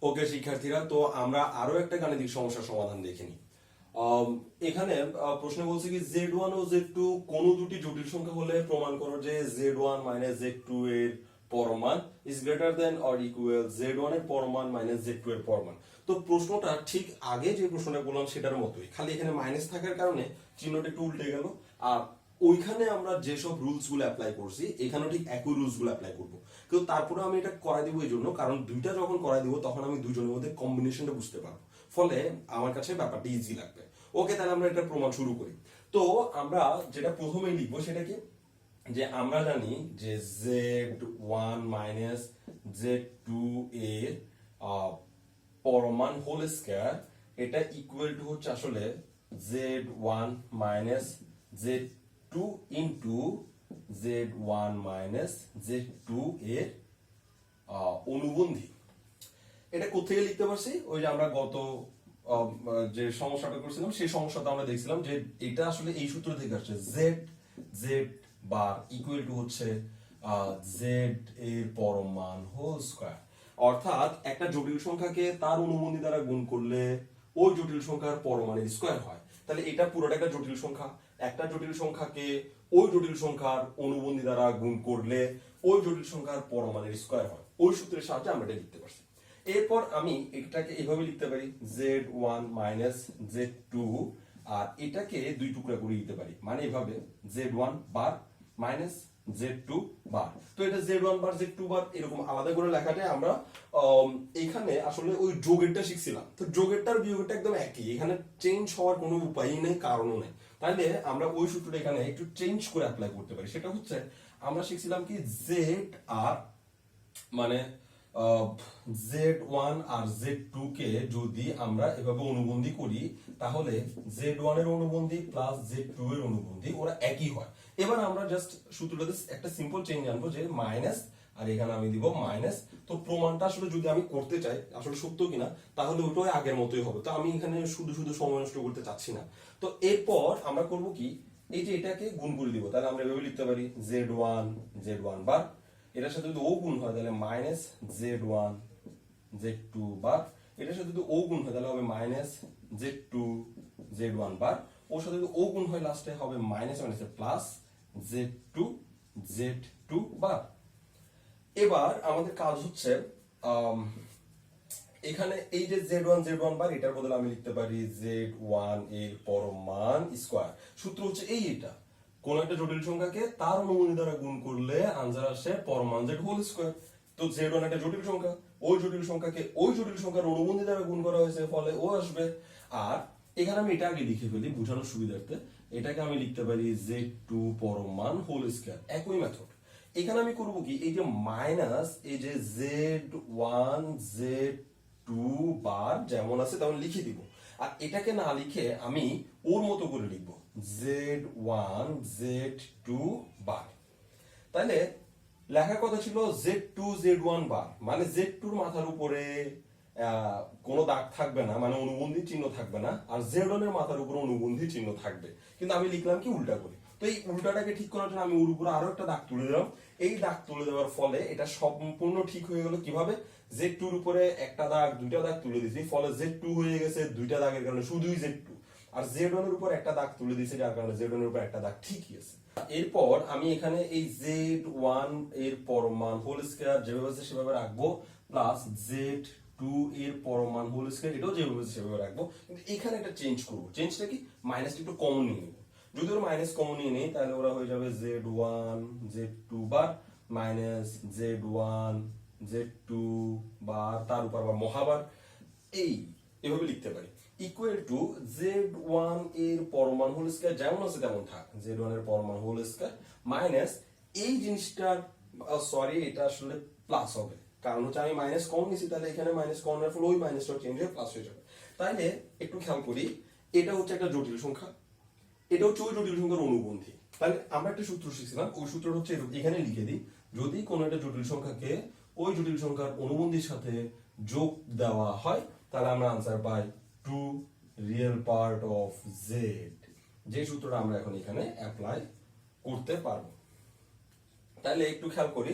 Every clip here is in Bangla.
ওকে শিক্ষার্থীরা, তো আমরা আরো একটা গাণিতিক সমস্যার সমাধান দেখে নিই। এখানে প্রশ্ন বলছে কি z1 ও z2 কোন দুটি জটিল সংখ্যা হলে প্রমাণ করো যে z1 মাইনাস z2 এর পরমান is greater than or equal z1 এর পরমান মাইনাস z2 এর পরমান। তো প্রশ্নটা ঠিক আগে যে প্রশ্নটা বললাম সেটার মতোই, খালি এখানে মাইনাস থাকার কারণে চিহ্নটা একটু উল্টে গেল। আর ওইখানে আমরা যেসব রুলস গুলো অ্যাপ্লাই করছি এখানেও ঠিক একই রুলস গুলো অ্যাপ্লাই করবো, কিন্তু তারপরে আমি এটা করাই দিব এই জন্য কারণ দুইটা যখন করাই দিব তখন আমি দুজনের মধ্যে কম্বিনেশনটা বুঝতে পারবো, ফলে আমার কাছে ব্যাপারটা ইজি লাগবে। ওকে, তাহলে আমরা এটা প্রমাণ শুরু করি। তো আমরা যেটা প্রথমেই লিখবো সেটা কি, যে আমরা জানি যে z1 মাইনাস z2 এর পরমান হোল স্কয়ার এটা ইকুয়াল টু হচ্ছে আসলে z1 minus z2 into z1 minus z2 এর অনুবন্ধী। এটা কোথায় লিখতে পারছি, ওই যে আমরা গত যে সমস্যাটা করছিলাম সেই সমস্যাটা আমরা দেখছিলাম যে এটা আসলে এই সূত্র থেকে আসছে, z বার ইকুয়াল টু হচ্ছে z এর পরমান হোল স্কয়ার। অর্থাৎ একটা জটিল সংখ্যাকে তার অনুবন্ধী দ্বারা গুণ করলে ওই জটিল সংখ্যার পরমাণের স্কয়ার হয়। তাহলে এটা পুরোটা একটা জটিল সংখ্যা, একটা জটিল সংখ্যাকে ওই জটিল সংখ্যার অনুবন্ধী দ্বারা গুণ করলে ওই জটিল সংখ্যার পরমাণের স্কয়ার হয়। ওই সূত্রের সাহায্যে আমরা এটা লিখতে পারছি। এরপর আমি এটাকে এভাবে লিখতে পারি z1 মাইনাস z2, আর এটাকে দুই টুকরা করে দিতে পারি, মানে এভাবে z1 বার মাইনাস z2 বার। তো এটা z1 বার z2 বার এরকম আলাদা করে লেখাটা আমরা এখানে আসলে ওই যোগেরটা শিখছিলাম, তো যোগেরটার বিয়োগেরটা একদম একই, এখানে চেঞ্জ হওয়ার কোনো উপায়ই নেই, কারণও নেই। তাহলে আমরা ওই সূত্রটা এখানে একটু চেঞ্জ করে অ্যাপ্লাই করতে পারি। সেটা হচ্ছে আমরা শিখছিলাম কি z আর মানে z1 আর z2 কে যদি আমরা এভাবে অনুবন্ধী করি তাহলে z1 এর অনুবন্ধী প্লাস z2 এর অনুবন্ধী ওরা একই হয়। এবার আমরা জাস্ট সূত্রটাতে একটা সিম্পল চেঞ্জ আনবো, যে মাইনাস আর এখানে আমি দিব মাইনাস। তো প্রমাণটা আসলে যদি আমি করতে চাই আসলে সত্য কিনা তাহলে ওটাই আগের মতোই হবে, তো আমি এখানে শুধু শুধু সময় নষ্ট করতে চাচ্ছি না। তো এরপর আমরা করব কি, এই যে এটাকে গুণ করে দিব, তাহলে আমরা এভাবে লিখতে পারি z1 বার, এটার সাথে যদি ও গুণ হয় তাহলে মাইনাস z1 z2 বার, এটার সাথে যদি ও গুণ হয় তাহলে হবে মাইনাস z2 z1 বার, ওর সাথে যদি ও গুণ হয় লাস্টে হবে minus minus plus z2 z2 বার। এবার আমাদের কাজ হচ্ছে এখানে এই যে z1 বার এটার বদলে আমি লিখতে পারি z1 এর পরমান স্কয়ার। সূত্র হচ্ছে এটা কোন একটা জটিল সংখ্যাকে তার অনুবন্ধী দ্বারা গুণ করলে আনসার আসে পরমান z হোল স্কয়ার। তো z1 একটা জটিল সংখ্যা, ওই জটিল সংখ্যাকে ওই জটিল সংখ্যার অনুবন্ধী দ্বারা গুণ করা হয়েছে, ফলে ও আসবে। আর এখানে আমি এটা আগে লিখে ফেলি বোঝানোর সুবিধার্থে, এটাকে আমি লিখতে পারি z2 পরমান হোল স্কয়ার। একই মেথড এখানে আমি করব কি, এই যে মাইনাস এই যে z1 z2 বার যেমন আছে তেমন লিখে দিব, আর এটাকে না লিখে আমি ওর মতো করে লিখবো z1 z2 বার। তাহলে লেখার কথা ছিল z2 z1 বার, মানে z2 এর মাথার উপরে কোনো দাগ থাকবে না, মানে অনুবন্ধী চিহ্ন থাকবে না, আর z1 এর মাথার উপরে অনুবন্ধী চিহ্ন থাকবে। কিন্তু আমি লিখলাম কি উল্টা করে, তো এই উল্টাটাকে ঠিক করার জন্য আমি ওর উপরে আরো একটা দাগ তুলে দিলাম। এই দাগ তুলে দেওয়ার ফলে এটা সম্পূর্ণ ঠিক হয়ে গেল। কিভাবে, z2 এর উপরে একটা দাগ দুইটা দাগ তুলে দিয়েছি, ফলে z2 হয়ে গেছে দুইটা দাগের কারণে শুধুই z2, আর z1 এর উপর একটা দাগ তুলে দিয়েছি যার কারণে z1 এর উপর একটা দাগ ঠিকই আছে। এরপর আমি এখানে এই z1 এর পরমান হোল স্কয়ার যেভাবে আছে সেভাবে রাখবো, প্লাস z2 এর পরমান হোল স্কয়ার এটাও যেভাবে আছে সেভাবে রাখবো, কিন্তু এখানে একটা চেঞ্জ করব। চেঞ্জটা কি, মাইনাসটা একটু কমন নিয়ে নেব। যদি ওরা মাইনাস কমন নিয়ে নেই তাহলে ওরা হয়ে যাবে z1 z2 bar minus z1 z2 বার, তার উপর আবার মহাবার, এই এভাবে লিখতে পারি ইকুয়াল টু z1 এর পরমান হোল স্কয়ার যেমন আছে তেমন থাক, z1 এর পরমান হোল স্কয়ার মাইনাস এই জিনিসটার সরি এটা আসলে প্লাস হবে, কারণ হচ্ছে আমি মাইনাস কমন নিছি, তাহলে এখানে মাইনাস কমনের ফলে ওই মাইনাসটা চেঞ্জ হয়ে প্লাস হয়ে যাবে। তাইলে একটু খেয়াল করি, এটা হচ্ছে একটা জটিল সংখ্যা, এটা হচ্ছে ওই জটিল সংখ্যার অনুবন্ধী। তাহলে আমরা একটা সূত্র শিখছিলাম, ওই সূত্রটা হচ্ছে এখানে লিখে দিই, যদি কোনো একটা জটিল সংখ্যাকে ওই জটিল সংখ্যার অনুবন্ধীর সাথে যোগ দেওয়া হয় তাহলে আমরা answer pi 2 real part of z, যে সূত্রটা আমরা এখন এখানে অ্যাপ্লাই করতে পারবো। তাহলে একটু খেয়াল করি,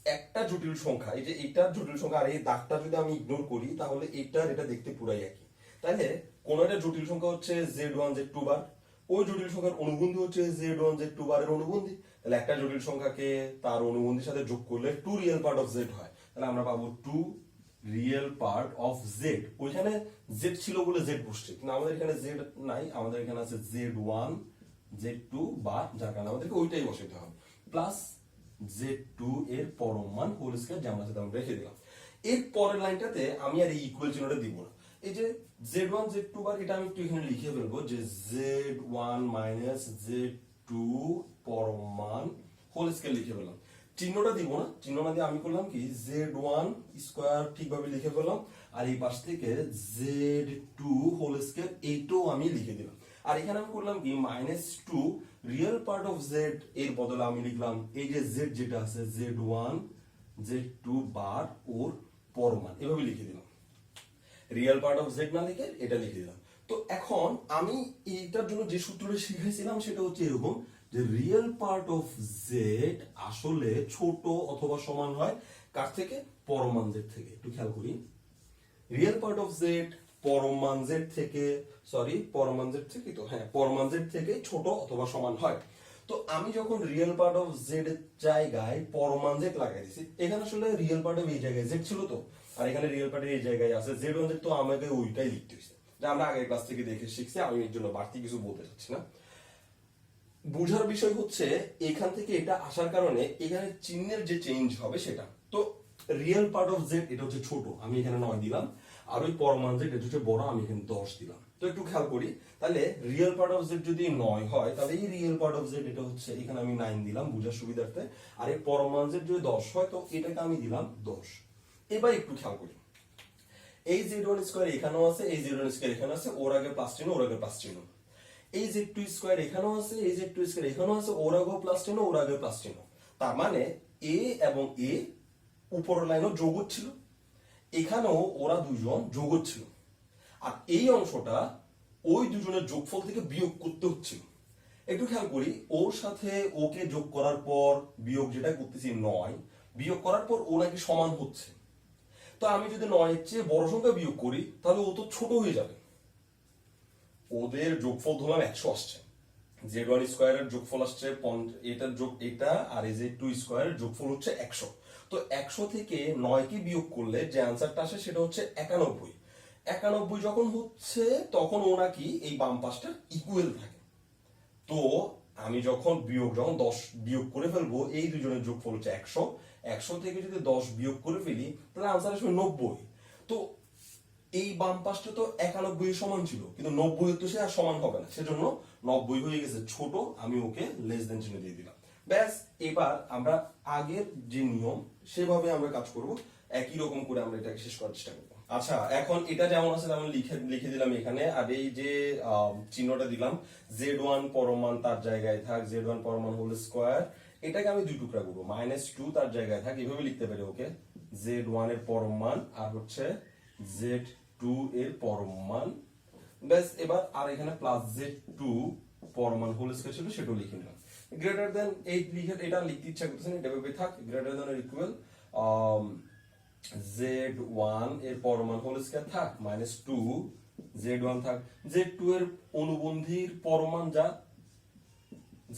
একটা জটিল সংখ্যা, এই যে এইটার জটিল সংখ্যা আর এই দাগটা যদি আমি ইগনোর করি তাহলে এইটার এটা দেখতে পুরাই একই। তাহলে কোন একটা জটিল সংখ্যা হচ্ছে z1 z2 বার, ওই জটিল সংখ্যার অনুবন্ধী হচ্ছে z1 z2 বারের অনুবন্ধী। তাহলে একটা জটিল সংখ্যাকে তার অনুবন্ধীর সাথে যোগ করলে 2 রিয়েল পার্ট অফ z হয়। তাহলে আমরা পাবো 2 রিয়েল পার্ট অফ z। ওইখানে z ছিল বলে z বসছে, কিন্তু আমাদের এখানে z নাই, আমাদের এখানে আছে z1 z2 বার, যার কারণে আমাদেরকে ওইটাই বসাতে হবে, প্লাস z2 এর পরম মান হোল স্কয়ার, যেমন আছে তেমন রেখে দিলাম। এর পরের লাইনটাতে আমি আর এই ইকুয়াল চিহ্নটা দিব না। এই যে z1 z2 বার, এটা আমি একটু এখানে লিখে ফেলবো যে z1 মাইনাস z2 পরম মান হোল স্কয়ার লিখে ফেললাম। চিহ্নটা দিব না, চিহ্ন না দিয়ে আমি করলাম কি z1 স্কয়ার ঠিকভাবে লিখে ফেললাম, আর এই পাশ থেকে z2 হোল স্কয়ার এইটাও আমি লিখে দিলাম। আর এখানে আমি করলাম কি -2 রিয়েল পার্ট অফ z, এর বদলে আমি লিখলাম এই যে z যেটা আছে z1 z2 বার ওর পরমান, এভাবে লিখে দিলাম। রিয়েল পার্ট অফ z না লিখে এটা লিখে দিলাম। তো এখন আমি এইটার জন্য যে সূত্রটা শিখাইছিলাম সেটা হচ্ছে এরকম যে রিয়েল পার্ট অফ z আসলে ছোট অথবা সমান হয় কার থেকে, পরমান z থেকে। একটু খেয়াল করি, real part of z পরমান z থেকে, সরি পরমান z থেকে, তো হ্যাঁ পরমান z থেকে ছোট অথবা সমান হয়। তো আমি যখন রিয়েল পার্ট অফ z এর জায়গায় পরমান z লাগাই দিছি, এখানে আসলে রিয়েল পার্ট অফ এই জায়গায় z ছিল তো, আর এখানে রিয়েল পার্টের এই জায়গায় আছে z1 z, তো আমাকে ওইটাই লিখতে হয়েছে, যা আমরা আগের ক্লাস থেকে দেখে শিখছি। আমি এর জন্য বাড়তি কিছু বলতে চাচ্ছি না। বুঝার বিষয় হচ্ছে এখান থেকে এটা আসার কারণে এখানে চিহ্নের যে চেঞ্জ হবে সেটা। তো রিয়েল পার্ট অফ z এটা হচ্ছে ছোট, আমি এখানে 9 দিলাম, আর ওই পরমান z এটা হচ্ছে বড়, আমি এখানে 10 দিলাম। তো একটু খেয়াল করি, তাহলে রিয়েল পার্ট অফ z যদি 9 হয় তাহলে এই রিয়েল পার্ট অফ z এটা হচ্ছে এখানে আমি 9 দিলাম বুঝার সুবিধার্থে, আর এই পরমান z যদি 10 হয় তো এটাকে আমি দিলাম 10। এবার একটু খেয়াল করি, এই z1 স্কয়ার এখানেও আছে, এই z1 স্কয়ার এখানে আছে, ওর আগে প্লাস চিহ্ন, ওর আগে প্লাস চিহ্ন। এই z2 স্কয়ার এখানেও আছে, এই z2 স্কয়ার এখানেও আছে, ওর আগেও প্লাস চিহ্ন, ওর আগেও প্লাস চিহ্ন। তার মানে a এবং a উপরের লাইনও যোগ হচ্ছিল, এখানেও ওরা দুজন যোগ হচ্ছিল, আর এই অংশটা ওই দুজনের যোগফল থেকে বিয়োগ করতে হচ্ছিল। একটু খেয়াল করি, ওর সাথে ওকে যোগ করার পর বিয়োগ যেটা করতেছি 9, বিয়োগ করার পর ও নাকি সমান হচ্ছে। তো আমি যদি 9 এর চেয়ে বড় সংখ্যা বিয়োগ করি তাহলে ও তো ছোট হয়ে যাবে। ওদের যোগফল ধরলাম 100 আসছে, z1 স্কয়ারের যোগফল আসছে এটার যোগ এটা, আর এই z2 স্কয়ারের যোগফল হচ্ছে 100। তো 100 থেকে 9 কে বিয়োগ করলে যে আনসারটা আসে সেটা হচ্ছে 91। 91 যখন হচ্ছে তখন ও নাকি এই বাম পাশটা ইকুয়াল থাকে। তো আমি যখন 10 বিয়োগ করে ফেলবো, এই দুজনের যোগফল হচ্ছে 100, 100 থেকে যদি 10 বিয়োগ করে ফেলি তাহলে আনসার আসবে 90। তো এই বাম পাশটা তো 91 এর সমান ছিল, কিন্তু 90 তো সে আর সমান হবে না, সেজন্য 90 হয়ে গেছে ছোট, আমি ওকে লেস দেন চিহ্ন দিয়ে দিলাম। ব্যাস, এবার আমরা আগের যে নিয়ম সেভাবে আমরা কাজ করব, একই রকম করে আমরা এটাকে শেষ করার চেষ্টা করব। আচ্ছা, এখন এটা যেমন আছে তেমন লিখে দিলাম এখানে, আর এই যে চিহ্নটা দিলাম z1 পরমান তার জায়গায় থাক, z1 পরমান হোল স্কয়ার, এটাকে আমি দুই টুকরা করবো, -2 তার জায়গায় থাক, এভাবে লিখতে পারি ওকে, z1 এর পরম মান আর হচ্ছে z2 এর পরম মান। ব্যাস, এবার আর এখানে প্লাস z2 পরম মান হোল স্কয়ার ছিল সেটাও লিখে নিলাম। গ্রেটার দেন এই লিখে এটা লিখতে ইচ্ছা করতেছে না, এটা ভাবে থাক, greater than or equal z1 এর পরম মান হোল স্কয়ার থাক, -2 z1 থাক, z2 এর অনুবন্ধীর পরম মান যা,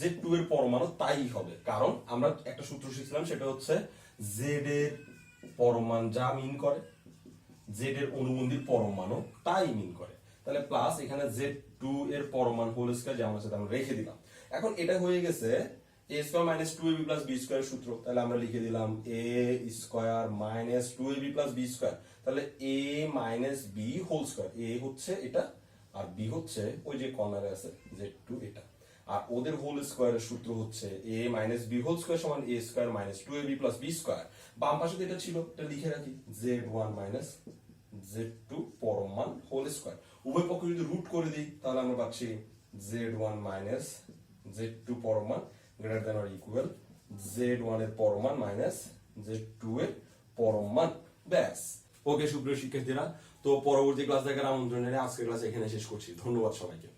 z2 এর পরমাণু তাই হবে, কারণ আমরা একটা সূত্র শিখছিলাম সেটা হচ্ছে z এর পরমাণু যা মিন করে, z এর অনুবন্ধীর পরমাণু তাই মিন করে। তাহলে প্লাস এখানে z2 এর পরমাণু হোল স্কয়ার যেমন আছে তেমন রেখে দিলাম। এখন এটা হয়ে গেছে a square minus 2ab plus b square সূত্র। তাহলে আমরা লিখে দিলাম a square minus 2ab plus b square. তাহলে a minus b whole square, a হচ্ছে এটা আর b হচ্ছে ওই যে কর্নারে আছে z2 এটা, আর ওদের হোল স্কয়ারের সূত্র হচ্ছে a minus b whole square সমান a square minus 2ab plus b square. বাম পাশে যেটা ছিল এটা লিখে রাখি, z1 মাইনাস z2 পরম মান হোল স্কয়ার। উভয় পক্ষ যদি রুট করে দিই তাহলে আমরা পাচ্ছি z1 মাইনাস z2 পরম মান greater than or equal z1 এর পরম মান মাইনাস z2 এর পরম মান। ব্যাস, ওকে সুপ্রিয় শিক্ষার্থীরা, তো পরবর্তী ক্লাস দেখার আমন্ত্রণ নিয়ে আজকের ক্লাস এখানে শেষ করছি। ধন্যবাদ সবাইকে।